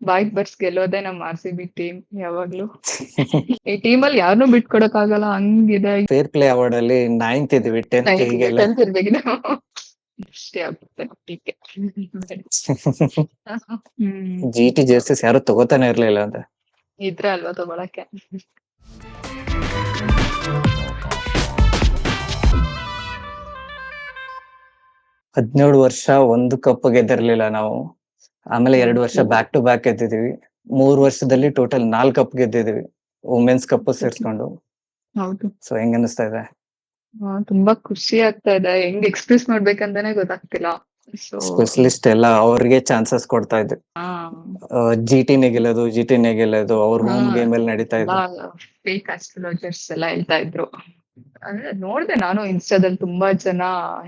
ಬಾಯ್ಗ್ ಬರ್ಸ್ ಗೆಲ್ಲೋದೇ ನಮ್ RCB team ಯಾವಾಗ್ಲೂ. ಈ ಟೀಮಲ್ಲಿ ಯಾರ್ನೂ ಬಿಟ್ಕೊಡಕ್ಕಾಗಲ್ಲ ಹಂಗಿದೆ. ಫೇರ್ ಪ್ಲೇ ಅವಾರ್ಡ್ ಅಲ್ಲಿ 9th ಇದೀವಿ 10th ಹೀಗೆಲ್ಲ 10th ಇರ್ಬೇಕಿದೆ. ಅಷ್ಟೇ ಆಗ್ಬಿಡುತ್ತೆ ಟೀಕೆ. GT ಜರ್ಸಿಸ್ ಯಾರು ತಗೋತಾನೆ ಇರ್ಲಿಲ್ಲ ಅಂತ. ಇದ್ರೆ ಅಲ್ವಾ ತಗೊಳಕ್ಕೆ. ಹದಿನೇಳು ವರ್ಷ ಒಂದು ಕಪ್ ಗೆದ್ದಿರ್ಲಿಲ್ಲ ನಾವು. ಆಮೇಲೆ 2 ವರ್ಷ ಬ್ಯಾಕ್ ಟು ಬ್ಯಾಕ್ ಗೆದ್ದಿದೀವಿ. 3 ವರ್ಷದಲ್ಲಿ ಟೋಟಲ್ 4 ಕಪ್ ಗೆದ್ದಿದೀವಿ, ವುಮೆನ್ಸ್ ಕಪ್ ಸೇರ್ಸ್ಕೊಂಡು. ಹೌದು. ಸೊ ಹೆಂಗ್ ಅನಿಸ್ತಾ ಇದೆ? ತುಂಬಾ ಖುಷಿ ಆಗ್ತಾ ಇದೆ. ಹೆಂಗ್ ಎಕ್ಸ್‌ಪ್ರೆಸ್ ಮಾಡ್ಬೇಕಂತಾನೆ ಗೊತ್ತಾಗ್ತಿಲ್ಲ. ಸ್ಪೆಷಲಿಸ್ಟ್ ಎಲ್ಲ ಅವ್ರಿಗೆ ಚಾನ್ಸಸ್ ಕೊಡ್ತಾ ಇದ್ರು. GTನೇ ಗೆಲ್ಲೋದು ಅವ್ರ ಹೋಮ್ ಗೇಮ್ ಅಲ್ಲಿ ನಡೀತಾ ಇದ್ರು. ಫೇಕ್ ಆಸ್ಟ್ರಾಲಜರ್ಸ್ ಎಲ್ಲ ಹೇಳ್ತಾ ಇದ್ರು. ಅಂದ್ರೆ ನೋಡ್ದೆ ನಾನು ಇನ್ಸ್ಟಾದಲ್ಲಿ ತುಂಬಾ ಜನ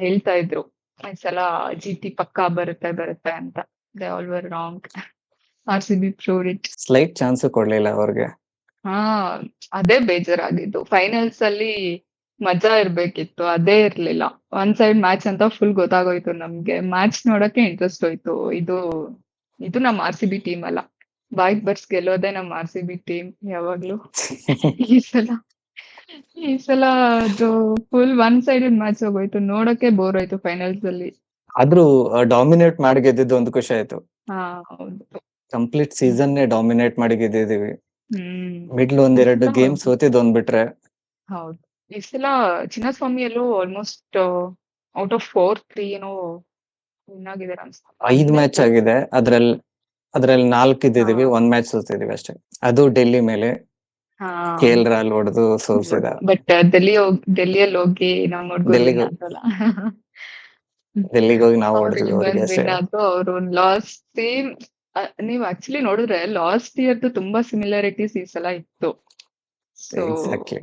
ಹೇಳ್ತಾ ಇದ್ರು ಈ ಸಲ GT ಪಕ್ಕಾ ಬರುತ್ತೆ ಅಂತ. They all were wrong. RCB proved it. Slight chance ಕೊಡ್ಲಿಲ್ಲ ಅವ್ರಿಗೆ. ಅದೇ ಬೇಜಾರಾಗಿದ್ದು. ಫೈನಲ್ಸ್ ಅಲ್ಲಿ ಮಜಾ ಇರ್ಬೇಕಿತ್ತು, ಅದೇ ಇರ್ಲಿಲ್ಲ. ಒನ್ ಸೈಡ್ ಮ್ಯಾಚ್ ಅಂತ ಫುಲ್ ಗೊತ್ತಾಗೋಯ್ತು ನಮ್ಗೆ. ಮ್ಯಾಚ್ ನೋಡಕ್ಕೆ ಇಂಟ್ರೆಸ್ಟ್ ಹೋಯ್ತು. ಇದು ನಮ್ RCB ಟೀಮ್ ಅಲ್ಲ. ಬಾಯ್ಗ್ ಬರ್ಸ್ ಗೆಲ್ಲೋದೇ ನಮ್ RCB ಟೀಮ್ ಯಾವಾಗ್ಲೂ. ಈ ಸಲ ಅದು ಫುಲ್ ಒನ್ ಸೈಡೆಡ್ ಮ್ಯಾಚ್ ಹೋಗೋಯ್ತು. ನೋಡಕ್ಕೆ ಬೋರ್ ಆಯ್ತು ಫೈನಲ್ಸ್ ಅಲ್ಲಿ. ಆದ್ರೂ ಡಾಮಿನೇಟ್ ಮಾಡಿ ಗೆದ್ದಿದ್ದು ಒಂದು ಖುಷಿ ಆಯ್ತು. ಹೌದು. ಕಂಪ್ಲೀಟ್ ಸೀಸನ್ ಡಾಮಿನೇಟ್ ಮಾಡಿ ಗೆದ್ದಿದೀವಿ. ಮಿಡ್ಲ್ ಒಂದೆರಡು ಗೇಮ್ ಸೋತಿದ್ ಒಂದ್ ಬಿಟ್ರೆ. ಹೌದು. ಈ ಸಲ ಚಿನ್ನಸ್ವಾಮಿಯಲ್ಲೂ ಆಲ್ಮೋಸ್ಟ್ ಔಟ್ ಆಫ್ 4-3 ಏನೋ ವಿನ್ ಆಗಿದ್ದಾರೆ ಅನ್ಸುತ್ತೆ. 5 ಮ್ಯಾಚ್ ಆಗಿದೆ. ಅದ್ರಲ್ಲಿ 4 ಇದ್ದಿದೀವಿ, 1 ಮ್ಯಾಚ್ ಸೋತಿದೀವಿ ಅಷ್ಟೇ. ಅದು ಡೆಲ್ಲಿ ಮೇಲೆ. KL ರಾಹುಲ್ ಹೊಡೆದು ಸೋಲ್ಸಿದ. ಬಟ್ ಡೆಲ್ಲಿಯಲ್ಲಿ ಹೋಗಿ ನಾವು ನೋಡ್ಬೋದು. ಡೆಲ್ಲಿಗೆ ಹೋಗಿ ನಾವು ಹೊಡೆದ್ವಿ ಅವ್ರಿಗೆ ಅಷ್ಟೇ. ಅವರು ಲಾಸ್ಟ್ ಟೀಮ್ ನೀವ್ ಆಕ್ಚುಲಿ ನೋಡಿದ್ರೆ ಲಾಸ್ಟ್ ಇಯರ್ದು ತುಂಬಾ ಸಿಮಿಲಾರಿಟೀಸ್ ಈ ಸಲ ಇತ್ತು. ಎಕ್ಸಾಕ್ಟ್ಲಿ.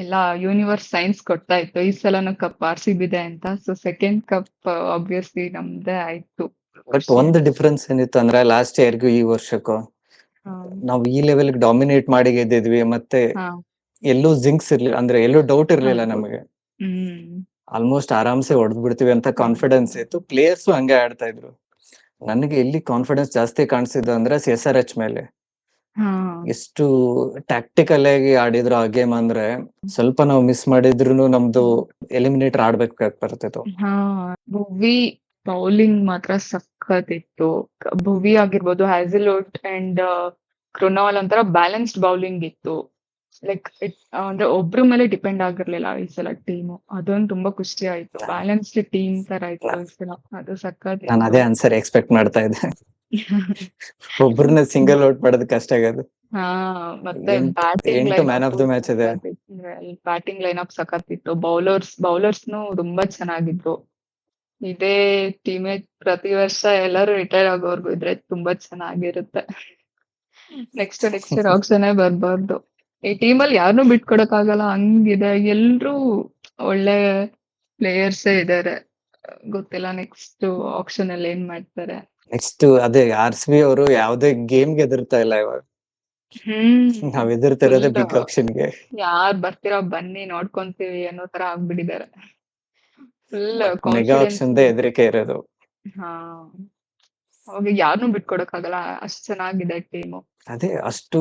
ಎಲ್ಲ ಯೂನಿವರ್ಸ್ ಸೈನ್ಸ್ ಕೊಡ್ತಾ ಇತ್ತು ಈ ಸಲನು ಕಪ್ RCB ಇದೆ ಅಂತ. ಸೊ ಸೆಕೆಂಡ್ ಕಪ್ ಆಬ್ವಿಯಸ್ಲಿ ನಮ್ದೇ ಆಯ್ತು. ಬಟ್ ಒಂದು ಡಿಫ್ರೆನ್ಸ್ ಏನಿತ್ತು ಅಂದ್ರೆ ಲಾಸ್ಟ್ ಇಯರ್ಗೂ ಈ ವರ್ಷಕ್ಕೂ ನಾವು ಈ ಲೆವೆಲ್ ಡಾಮಿನೇಟ್ ಮಾಡಿ ಗೆದ್ದಿದ್ವಿ. ಮತ್ತೆ ಎಲ್ಲೂ ಜಿಂಕ್ಸ್ ಇರ್ಲಿಲ್ಲ, ಅಂದ್ರೆ ಎಲ್ಲೂ ಡೌಟ್ ಇರ್ಲಿಲ್ಲ ನಮಗೆ. ಆಲ್ಮೋಸ್ಟ್ ಆರಾಮ್ಸೆ ಹೊಡೆದ್ ಬಿಡ್ತೀವಿ ಅಂತ ಕಾನ್ಫಿಡೆನ್ಸ್ ಇತ್ತು. ಪ್ಲೇಯರ್ಸ್ ಹಂಗೆ ಆಡ್ತಾ ಇದ್ರು. ನನಗೆ ಎಲ್ಲಿ ಕಾನ್ಫಿಡೆನ್ಸ್ ಜಾಸ್ತಿ ಕಾಣಿಸಿದ್ದು ಅಂದ್ರೆ SRH ಮೇಲೆ. ಎಷ್ಟು ಟ್ಯಾಕ್ಟಿಕಲ್ ಆಗಿ ಆಡಿದ್ರು ಆ ಗೇಮ್ ಅಂದ್ರೆ ಸ್ವಲ್ಪ ನಾವು ಮಿಸ್ ಮಾಡಿದ್ರು ನಮ್ದು ಎಲಿಮಿನೇಟರ್ ಆಡ್ಬೇಕಾಗ್ ಬರ್ತಿತ್ತು. ಭುವಿ ಬೌಲಿಂಗ್ ಮಾತ್ರ ಸಖತ್ತಿತ್ತು. ಭುವಿ ಆಗಿರ್ಬೋದು, ಹ್ಯಾಸಲ್ವುಡ್ ಅಂಡ್ ಕೃನಾಲ್ ಒಂಥರ ಬ್ಯಾಲೆನ್ಸ್ಡ್ ಬೌಲಿಂಗ್ ಇತ್ತು. ಲೈಕ್ ಅಂದ್ರೆ ಒಬ್ರ ಮೇಲೆ ಡಿಪೆಂಡ್ ಆಗಿರ್ಲಿಲ್ಲ ಈ ಸಲ ಟೀಮು. ಅದೊಂದು ತುಂಬಾ ಖುಷಿ ಆಯ್ತು. ಬ್ಯಾಲೆನ್ಸ್ಡ್ ಟೀಮ್ ತರ ಇತ್ತು ಈ ಸಲ. ಅದು ಸಖತ್. ನಾನು ಅದೇ ಆನ್ಸರ್ ಎಕ್ಸ್ಪೆಕ್ಟ್ ಮಾಡ್ತಾ ಇದ್ದೆ. ಒಬ್ರನ್ನ ಸಿಂಗಲ್ ಔಟ್ ಮಾಡೋದು ಕಷ್ಟ ಆಗೋದು. ಮತ್ತೆ 8 ಮ್ಯಾನ್ ಆಫ್ ದ ಮ್ಯಾಚ್ ಇದೆ. ಬ್ಯಾಟಿಂಗ್ ಲೈನ್ ಅಪ್ ಸಖತ್ತಿತ್ತು. ಬೌಲರ್ಸ್ನು ತುಂಬಾ ಚೆನ್ನಾಗಿದ್ರು. ಇದೇ ಟೀಮೇ ಪ್ರತಿ ವರ್ಷ ಎಲ್ಲರೂ ರಿಟೈರ್ ಆಗೋರ್ಗು ಇದ್ರೆ ತುಂಬಾ ಚೆನ್ನಾಗಿರುತ್ತೆ. ನೆಕ್ಸ್ಟ್ ರಾಕ್ಸನೇ ಬರ್ಬಾರ್ದು. ಈ ಟೀಮಲ್ಲಿ ಯಾರನ್ನೂ ಬಿಟ್ಕೊಡಕ್ಕಾಗಲ್ಲ ಹಂಗಿದೆ. ಎಲ್ರೂ ಒಳ್ಳೆ ಪ್ಲೇಯರ್ಸೇ ಇದಾರೆ. ಗೊತ್ತಿಲ್ಲ ನೆಕ್ಸ್ಟ್ ಆಕ್ಷನ್ ಅಲ್ಲಿ ಏನ್ ಮಾಡ್ತಾರೆ. ನೆಕ್ಸ್ಟ್ ಅದೇ RCB ಅವರು ಯಾವ್ದೇ ಗೇಮ್ ಗೆ ಎದುರ್ತಾ ಇಲ್ಲ ಇವಾಗ. ನಾವ್ ಎದುರ್ತಿರೋದೇ ಬಿಗ್ ಆಕ್ಷನ್ಗೆ. ಯಾರ್ ಬರ್ತೀರಾ ಬನ್ನಿ ನೋಡ್ಕೊಂತೀವಿ ಅನ್ನೋ ತರ ಆಗ್ಬಿಟ್ಟಿದ್ದಾರೆ. ಮೆಗಾ ಆಕ್ಷನ್ ಹೆದರಿಕೆ ಇರೋದು. ಅವಾಗ ಯಾರನ್ನೂ ಬಿಟ್ಕೊಡಕ್ಕಾಗಲ್ಲ, ಅಷ್ಟ್ ಚೆನ್ನಾಗಿದೆ ಟೀಮು. ಅದೇ ಅಷ್ಟು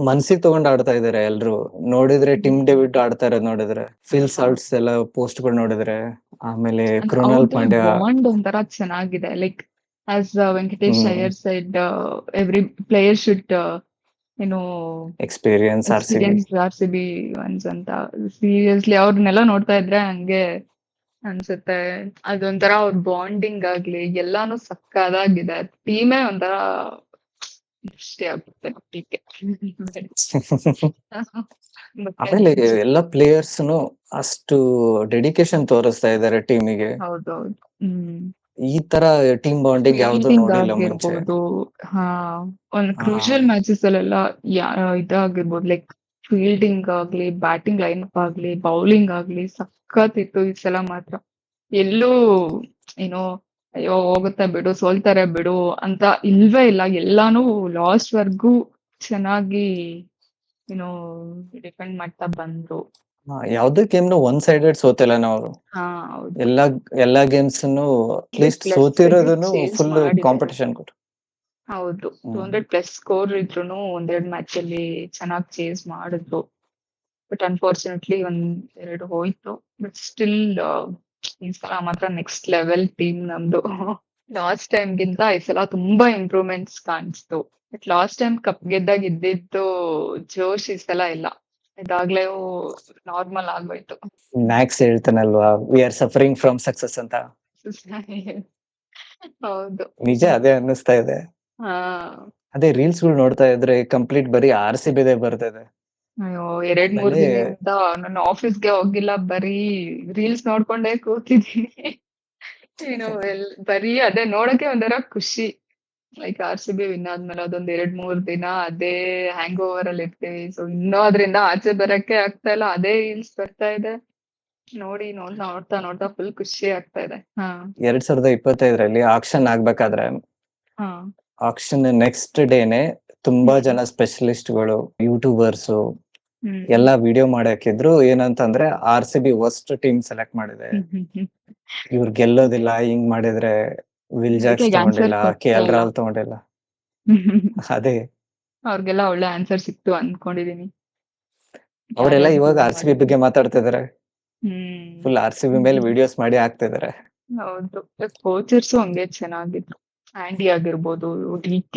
ಮನ್ಸಿಗೆ ತಗೊಂಡ್ ಆಡ್ತಾ ಇದಾರೆ ಎಲ್ರು. ನೋಡಿದ್ರೆ ಟಿಮ್ ಡೇವಿಡ್ ಆಡ್ತಾ ಇರೋದ್ ನೋಡಿದ್ರೆ, ಫಿಲ್ ಸಾಲ್ಟ್ಸ್ ಎಲ್ಲ ಪೋಸ್ಟ್ ಗಳು ನೋಡಿದ್ರೆ, ಆಮೇಲೆ ಕೃಣಾಲ್ ಪಾಂಡ್ಯ ಬಾಂಡ್ ಒಂಥರ ಚೆನ್ನಾಗಿದೆ. Like as Venkatesh Iyer side every player should experience RCB once ಅಂತ. ಸೀರಿಯಸ್ಲಿ ಅವ್ರನ್ನೆಲ್ಲ ನೋಡ್ತಾ ಇದ್ರೆ ಹಂಗೆ ಅನ್ಸುತ್ತೆ. ಅದೊಂಥರ ಅವ್ರ ಬಾಂಡಿಂಗ್ ಆಗ್ಲಿ ಎಲ್ಲಾನು ಸಕ್ಕದಾಗಿದೆ. ಟೀಮೇ ಒಂಥರ ದೃಷ್ಟಿ ಆಗುತ್ತೆ ಟೀಕೆ. ಆಮೇಲೆ ಎಲ್ಲ ಪ್ಲೇಯರ್ಸ್ನು ಅಷ್ಟು ಡೆಡಿಕೇಶನ್ ತೋರಿಸ್ತಾ ಇದಾರೆ ಟೀಮಿಗೆ. ಹೌದೌದು. ಈ ತರ ಟೀಮ್ ಬಾಂಡಿಂಗ್ ಯಾವ್ದು ನೋಡಿಲ್ಲ ಮುಂಚೆ. ಒಂದು ಕ್ರೂಷಿಯಲ್ ಮ್ಯಾಚಸ್ ಅಲ್ಲೆಲ್ಲ ಇದಾಗಿರ್ಬೋದು. ಲೈಕ್ ಫೀಲ್ಡಿಂಗ್ ಆಗ್ಲಿ, ಬ್ಯಾಟಿಂಗ್ ಲೈನ್ ಅಪ್ ಆಗ್ಲಿ, ಬೌಲಿಂಗ್ ಆಗ್ಲಿ ಸಖತ್ತಿತ್ತು ಈ ಸಲ ಮಾತ್ರ. ಎಲ್ಲೂ ಅಯ್ಯೋ ಹೋಗುತ್ತೆ ಬಿಡು, ಸೋಲ್ತಾರೆ ಬಿಡು ಅಂತ ಇಲ್ವೇ ಇಲ್ಲ. ಎಲ್ಲಾನು ಲಾಸ್ಟ್ ವರ್ಗೂ ಚೆನ್ನಾಗಿ ಡಿಫೆಂಡ್ ಮಾಡ್ತಾ ಬಂದ್ರು. ಯಾವ್ದೇ ಗೇಮ್ ಒನ್ ಸೈಡೆಡ್ ಸೋತಿಲ್ಲ ನಾವು. ಎಲ್ಲಾ ಗೇಮ್ಸ್ ಅಟ್ಲೀಸ್ಟ್ ಸೋತಿರೋದನ್ನು ಫುಲ್ ಕಾಂಪಿಟೇಷನ್ ಕೊಟ್ಟು. ಹೌದು. 200+ ಸ್ಕೋರ್ ಇದ್ರೂನು ಒಂದೆರಡು ಮ್ಯಾಚ್ ಅಲ್ಲಿ ಚೆನ್ನಾಗಿ ಚೇಸ್ ಮಾಡಿದ್ರು. ಬಟ್ ಅನ್ಫಾರ್ಚುನೇಟ್ಲಿ ಒಂದೆರಡು ಹೋಯ್ತು. ಬಟ್ ಸ್ಟಿಲ್ ಈ ಸಲ ಮಾತ್ರ ನೆಕ್ಸ್ಟ್ ಲೆವೆಲ್ ಟೀಮ್ ನಮ್ದು. ಲಾಸ್ಟ್ ಟೈಮ್ ಗಿಂತ ಈ ಸಲ ತುಂಬಾ ಇಂಪ್ರೂವ್ಮೆಂಟ್ಸ್ ಕಾಣಿಸ್ತು. ಬಟ್ ಲಾಸ್ಟ್ ಟೈಮ್ ಕಪ್ ಗೆದ್ದಾಗ ಇದ್ದಿದ್ದು ಜೋಶ್ ಈ ಸಲ ಇಲ್ಲ. ಇದಾಗ್ಲೇ ನಾರ್ಮಲ್ ಆಗೋಯ್ತು. ಮ್ಯಾಕ್ಸ್ ಹೇಳ್ತಾನಲ್ವಾ, we are suffering from success ಅಂತ. ಹೌದು. ನಿಜ ಅದೇ ಅನ್ನಿಸ್ತಾ ಇದೆ. ಹಾ. ಅದೇ ರೀಲ್ಸ್ ಗಳು ನೋಡ್ತಾ ಇದ್ರೆ ಕಂಪ್ಲೀಟ್ ಬರೀ RCB ಬರ್ತಾ ಇದೆ. ಅಯ್ಯೋ 2-3 ಆಮೇಲೆ ದಿನದಿಂದ ನನ್ನ ಆಫೀಸ್ಗೆ ಹೋಗಿಲ್ಲ, ಬರೀ ರೀಲ್ಸ್ ನೋಡ್ಕೊಂಡೇ ಕೂತಿದ್ದೀನಿ. ಏನು ಬರೀ ಅದೇ ನೋಡಕ್ಕೆ ಒಂಥರ ಖುಷಿ. ಲೈಕ್ RCB ವಿನ್ ಆದ್ಮೇಲೆ ಅದೊಂದ್ 2-3 ದಿನ ಅದೇ ಹ್ಯಾಂಗ್ ಓವರ್ ಅಲ್ಲಿ ಇರ್ತೀವಿ. ಸೊ ಇನ್ನೂ ಅದ್ರಿಂದ ಆಚೆ ಬರಕ್ಕೆ ಆಗ್ತಾ ಇಲ್ಲ. ಅದೇ ರೀಲ್ಸ್ ಬರ್ತಾ ಇದೆ. ನೋಡ್ತಾ ಫುಲ್ ಖುಷಿ ಆಗ್ತಾ ಇದೆ. ಹಾ. 2025ರಲ್ಲಿ ಆಕ್ಷನ್ ಆಗ್ಬೇಕಾದ್ರೆ ಹಾ. ಆಕ್ಷನ್ ನೆಕ್ಸ್ಟ್ ಡೇನೆ ತುಂಬಾ ಜನ ಸ್ಪೆಷಲಿಸ್ಟ್ ಗಳು, ಯೂಟ್ಯೂಬರ್ಸ್ ಎಲ್ಲಾ ವಿಡಿಯೋ ಮಾಡಾಕಿದ್ರು. ಏನಂತಂದ್ರೆ RCB ವರ್ಸ್ಟ್ ಟೀಮ್ ಸೆಲೆಕ್ಟ್ ಮಾಡಿದೆ, ಇವ್ರು ಗೆಲ್ಲೋದಿಲ್ಲ, ಹಿಂಗ್ ಮಾಡಿದ್ರೆ ವಿಲ್ ಜಾಕ್ಸ್ ತಗೊಂಡಿಲ್ಲ, KL ರಾಹುಲ್ ತಗೊಂಡಿಲ್ಲ. ಅದೇ ಅವ್ರಿಗೆಲ್ಲ ಒಳ್ಳೆ ಆನ್ಸರ್ ಸಿಕ್ತು ಅನ್ಕೊಂಡಿದೀನಿ. ಅವರೆಲ್ಲ ಇವಾಗ RCB ಬಗ್ಗೆ ಮಾತಾಡ್ತಿದಾರೆ. ಫುಲ್ RCB ಮೇಲೆ ವಿಡಿಯೋಸ್ ಮಾಡಿ ಹಾಕ್ತಿದಾರೆ. ಹೌದು. ಕೋಚರ್ಸ್ ಹಂಗೆ ಚೆನ್ನಾಗಿದ್ರು. ಆಂಡಿ ಆಗಿರ್ಬೋದು, DK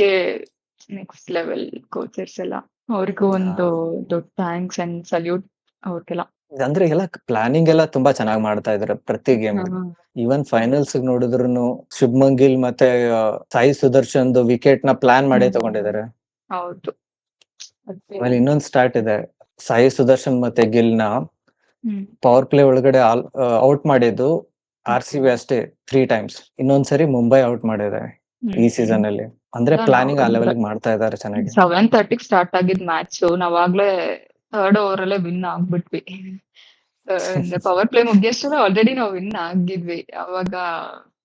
ನೆಕ್ಸ್ಟ್ ಲೆವೆಲ್ ಕೋಚರ್ಸ್ ಎಲ್ಲ. ಅವ್ರಿಗೂ ಒಂದು ದೊಡ್ಡ ಥ್ಯಾಂಕ್ಸ್ ಅಂಡ್ ಸಲ್ಯೂಟ್ ಅವ್ರಿಗೆಲ್ಲ. ಅಂದ್ರೆ ಎಲ್ಲ ಪ್ಲಾನಿಂಗ್ ಎಲ್ಲ ತುಂಬಾ ಚೆನ್ನಾಗಿ ಮಾಡ್ತಾ ಇದಾರೆ ಪ್ರತಿ ಗೇಮ್. ಈವನ್ ಫೈನಲ್ಸ್ ನೋಡಿದ್ರು ಶುಭ್ಮನ್ ಗಿಲ್ ಮತ್ತೆ ಸಾಯಿ ಸುದರ್ಶನ್ ವಿಕೆಟ್ ನ ಪ್ಲಾನ್ ಮಾಡಿ ತಗೊಂಡಿದ್ದಾರೆ. ಹೌದು. ಆಮೇಲೆ ಇನ್ನೊಂದು ಸ್ಟಾರ್ಟ್ ಇದೆ, ಸಾಯಿ ಸುದರ್ಶನ್ ಮತ್ತೆ ಗಿಲ್ ನ ಪವರ್ ಪ್ಲೇ ಒಳಗಡೆ ಔಟ್ ಮಾಡಿದ್ದು RCB ಅಷ್ಟೇ 3 times. ಇನ್ನೊಂದ್ಸರಿ ಮುಂಬೈ ಔಟ್ ಮಾಡಿದೆ ಈ ಸೀಸನ್ ಅಲ್ಲಿ. ಅಂದ್ರೆ ಪ್ಲಾನಿಂಗ್ ಆ ಲೆವೆಲ್ ಮಾಡ್ತಾ ಇದಾರೆ ಚೆನ್ನಾಗಿ. 7:30 ಸ್ಟಾರ್ಟ್ ಆಗಿದ್ ಮ್ಯಾಚ್ ನಾವಾಗ್ಲೇ 3rd ಓವರ್ ಅಲ್ಲೇ ವಿನ್ ಆಗ್ಬಿಟ್ವಿ. ಪವರ್ ಪ್ಲೇ ಮುಗಿಯಷ್ಟಲ್ಲ ಆಲ್ರೆಡಿ ನಾವು ವಿನ್ ಆಗಿದ್ವಿ. ಅವಾಗ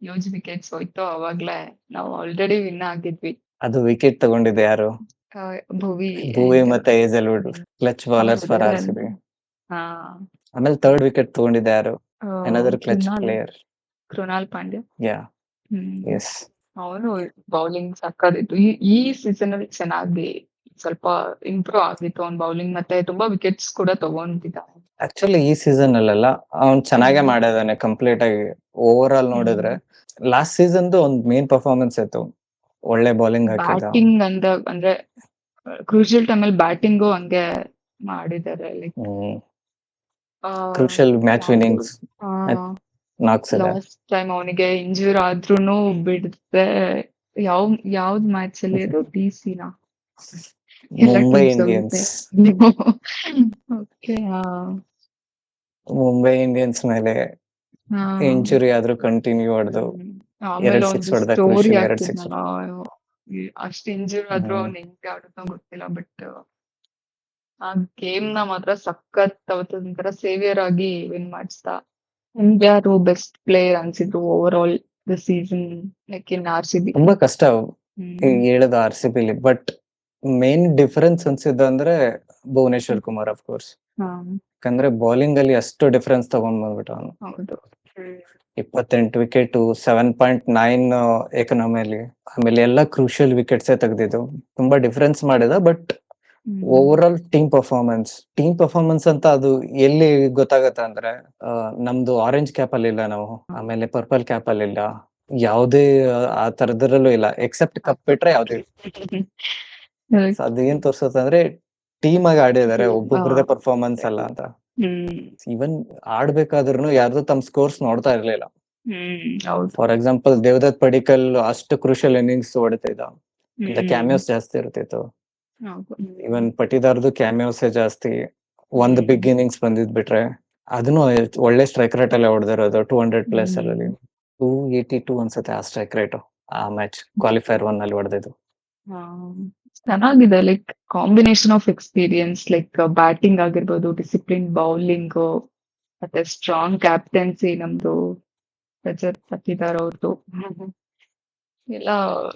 ಹ್ಯೂಜ್ ವಿಕೆಟ್ಸ್ ಹೋಯ್ತು, ಅವಾಗ್ಲೇ ನಾವು ಆಲ್ರೆಡಿ ವಿನ್ ಆಗಿದ್ವಿ. ಅದು ವಿಕೆಟ್ ತಗೊಂಡಿದೆ ಯಾರು? ಭುವಿ ಮತ್ತೆ Hazlewood, clutch bowlers for RCB. ಆಮೇಲೆ 3rd ವಿಕೆಟ್ ತಗೊಂಡಿದೆ ಯಾರು? Another clutch player, Krunal Pandya. Yeah, yes. ಅವನು ಬೌಲಿಂಗ್ ಸಕ್ಕದಿತ್ತು. ಈ ಸೀಸನ್ ಅಲ್ಲಿ ಚೆನ್ನಾಗಿ ಸ್ವಲ್ಪ ಇಂಪ್ರೂವ್ ಆಗಿತ್ತು ಅವ್ನ್ ಬೌಲಿಂಗ್, ಮತ್ತೆ ತುಂಬಾ ವಿಕೆಟ್ಸ್ ಕೂಡ ತಗೊಂಡಿದ್ದ. ಆಕ್ಚುಲಿ ಈ ಸೀಸನ್ ಅಲ್ಲೆಲ್ಲ ಅವ್ನ್ ಚೆನ್ನಾಗೇ ಮಾಡಿದಾನೆ ಕಂಪ್ಲೀಟ್ ಆಗಿ. ಓವರ್ ಆಲ್ ನೋಡಿದ್ರೆ ಲಾಸ್ಟ್ ಸೀಸನ್ ಒಂದು ಮೇನ್ ಪರ್ಫಾರ್ಮೆನ್ಸ್ ಇತ್ತು, ಒಳ್ಳೆ ಬೌಲಿಂಗ್ ಹಾಕಿದ್ದ. ಬ್ಯಾಟಿಂಗ್ ಅಂದ್ರೆ ಕ್ರೂಷಿಯಲ್ ಟೈಮ್ ಅಲ್ಲಿ ಬ್ಯಾಟಿಂಗು ಹಂಗೆ ಮಾಡಿದ್ದಾರೆ. Like crucial match winnings last time ಅವನಿಗೆ ಇಂಜೂರ್ ಆದ್ರೂನು ಬಿಡದೆ ಯಾವ್ದ್ ಮ್ಯಾಚ್ ಅಲ್ಲಿ ಅದು DC ನಾ ಮುಂಬೈ ಇಂಡಿಯನ್ಸ್. ಮುಂಬೈ ಇಂಡಿಯನ್ಸ್ ಮೇಲೆ ಇಂಜುರಿ ಆದ್ರೂ ಕಂಟಿನ್ಯೂ ಹೊಡೆದು ಆಮೇಲೆ ಒಂದು ಸ್ಟೋರಿ ಸಿಕ್ಸ್. ಅಷ್ಟು ಇಂಜೂರ್ ಆದ್ರೂ ಅವ್ನು ಹೆಂಗೆ ಆಡುತ್ತೋ ಗೊತ್ತಿಲ್ಲ. ಬಟ್ ಆ ಗೇಮ್ ನ ಮಾತ್ರ ಸಖತ್ ಅವತ್ತೊಂಥರ ಸೇವಿಯರ್ ಆಗಿ ವಿನ್ ಮಾಡಿಸ್ತಾ. ಯಾರು ಬೆಸ್ಟ್ ಪ್ಲೇಯರ್ ಅನ್ಸಿದ್ರು over all the season like in RCB? ತುಂಬಾ ಕಷ್ಟ ಹೇಳೋದು RCB ಲಿ. ಬಟ್ ಮೇನ್ ಡಿಫರೆನ್ಸ್ ಅನ್ಸಿದ್ದು ಅಂದ್ರೆ ಭುವನೇಶ್ವರ್ ಕುಮಾರ್ ಆಫ್ ಕೋರ್ಸ್. ಯಾಕಂದ್ರೆ ಬೌಲಿಂಗ್ ಅಲ್ಲಿ ಅಷ್ಟು ಡಿಫರೆನ್ಸ್ ತಗೊಂಡ್ ಬಂದ್ಬಿಟ್ಟು ಅವನು. 28 ವಿಕೆಟ್, 7.9 ಎಕನಾಮಿಯಲ್ಲಿ. ಆಮೇಲೆ ಎಲ್ಲ ಕ್ರೂಷಿಯಲ್ ವಿಕೆಟ್ಸ್ ತೆಗೆದಿದ್ದು, ತುಂಬಾ ಡಿಫರೆನ್ಸ್ ಮಾಡಿದ. But over all team performance ಅಂತ ಅದು ಎಲ್ಲಿ ಗೊತ್ತಾಗತ್ತ ಅಂದ್ರೆ ನಮ್ದು ಆರೆಂಜ್ ಕ್ಯಾಪ್ ಅಲ್ಲಿ ಇಲ್ಲ ನಾವು, ಆಮೇಲೆ ಪರ್ಪಲ್ ಕ್ಯಾಪ್ ಅಲ್ಲಿ ಇಲ್ಲ, ಯಾವುದೇ ಆ ತರದ್ರಲ್ಲೂ ಇಲ್ಲ ಎಕ್ಸೆಪ್ಟ್ ಕಪ್ ಬಿಟ್ರೆ ಯಾವ್ದು ಇಲ್ಲ. ಅದು ಏನ್ ತೋರ್ಸುತ್ತೆ ಅಂದ್ರೆ ಟೀಮ್ ಆಗಿ ಆಡಿದಾರೆ, ಒಬ್ಬೊಬ್ರದೇ ಪರ್ಫಾರ್ಮೆನ್ಸ್ ಅಲ್ಲ ಅಂತ. ಈವನ್ ಆಡ್ಬೇಕಾದ್ರೂ ಯಾರ್ದು ತಮ್ಮ ಸ್ಕೋರ್ಸ್ ನೋಡ್ತಾ ಇರ್ಲಿಲ್ಲ. ಫಾರ್ ಎಕ್ಸಾಂಪಲ್ ದೇವದತ್ ಪಡಿಕಲ್ ಅಷ್ಟು ಕ್ರೂಷಿಯಲ್ ಇನ್ನಿಂಗ್ಸ್ ಹೊಡಿತಾ ಇದ್ದ, ಕ್ಯಾಮಿಯೋಸ್ ಜಾಸ್ತಿ ಇರ್ತಿತ್ತು. ಇವನ್ ಪಟಿದಾರ್ದು ಕ್ಯಾಮಿಯೋಸ್ ಜಾಸ್ತಿ. ಒಂದು ಬಿಗ್ ಇನ್ನಿಂಗ್ಸ್ ಬಂದಿದ್ ಬಿಟ್ರೆ ಅದನ್ನು ಒಳ್ಳೆ ಸ್ಟ್ರೈಕ್ ರೇಟ್ ಅಲ್ಲೇ ಹೊಡೆದಿರೋದು, 200+ ಅಲ್ಲಿ 282 ಅನ್ಸುತ್ತೆ ಆ ಸ್ಟ್ರೈಕ್ ರೇಟ್. ಆ ಮ್ಯಾಚ್ ಕ್ವಾಲಿಫೈರ್ 1 ಅಲ್ಲಿ ಹೊಡೆದಿದ್ದು. ಚೆನ್ನಾಗಿದೆ. Like combination of experience, like batting ಆಗಿರ್ಬೋದು, ಡಿಸಿಪ್ಲಿನ್ ಬೌಲಿಂಗ್, ಮತ್ತೆ ಸ್ಟ್ರಾಂಗ್ ಕ್ಯಾಪ್ಟನ್ಸಿ ನಮ್ದು ರಜತ್ ಪಟಿದಾರ್ ಅವ್ರದ್ದು ಎಲ್ಲ.